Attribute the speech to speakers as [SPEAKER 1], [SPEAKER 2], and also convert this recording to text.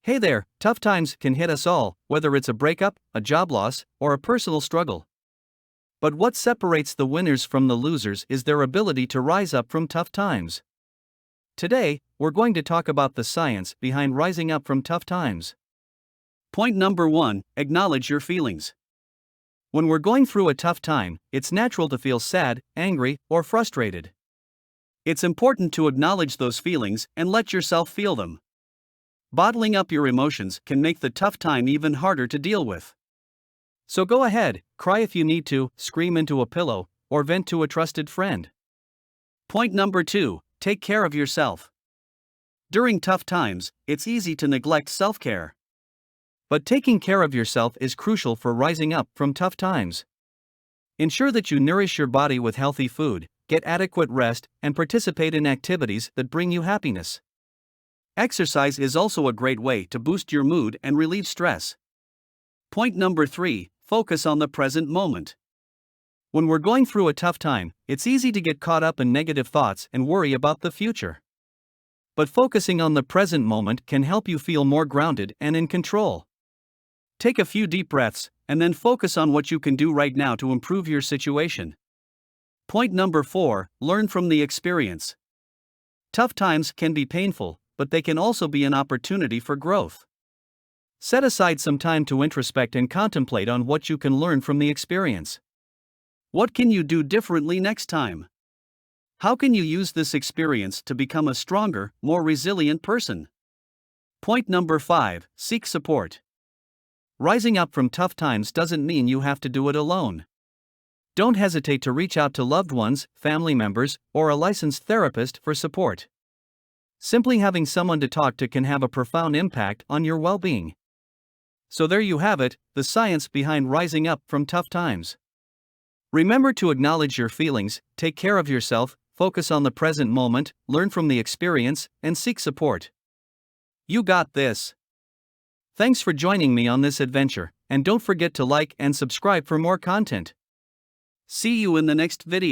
[SPEAKER 1] Hey there, tough times can hit us all, whether it's a breakup, a job loss, or a personal struggle. But what separates the winners from the losers is their ability to rise up from tough times. Today, we're going to talk about the science behind rising up from tough times. Point number 1: acknowledge your feelings. When we're going through a tough time, it's natural to feel sad, angry, or frustrated. It's important to acknowledge those feelings and let yourself feel them. Bottling up your emotions can make the tough time even harder to deal with. So go ahead, cry if you need to, scream into a pillow, or vent to a trusted friend. Point number 2: take care of yourself. During tough times, it's easy to neglect self-care. But taking care of yourself is crucial for rising up from tough times. Ensure that you nourish your body with healthy food, get adequate rest, and participate in activities that bring you happiness. Exercise is also a great way to boost your mood and relieve stress. Point number 3: focus on the present moment. When we're going through a tough time, it's easy to get caught up in negative thoughts and worry about the future. But focusing on the present moment can help you feel more grounded and in control. Take a few deep breaths, and then focus on what you can do right now to improve your situation. Point number 4: learn from the experience. Tough times can be painful, but they can also be an opportunity for growth. Set aside some time to introspect and contemplate on what you can learn from the experience. What can you do differently next time? How can you use this experience to become a stronger, more resilient person? Point number 5: seek support. Rising up from tough times doesn't mean you have to do it alone. Don't hesitate to reach out to loved ones, family members, or a licensed therapist for support. Simply having someone to talk to can have a profound impact on your well-being. So there you have it, the science behind rising up from tough times. Remember to acknowledge your feelings, take care of yourself, focus on the present moment, learn from the experience, and seek support. You got this. Thanks for joining me on this adventure, and don't forget to like and subscribe for more content. See you in the next video.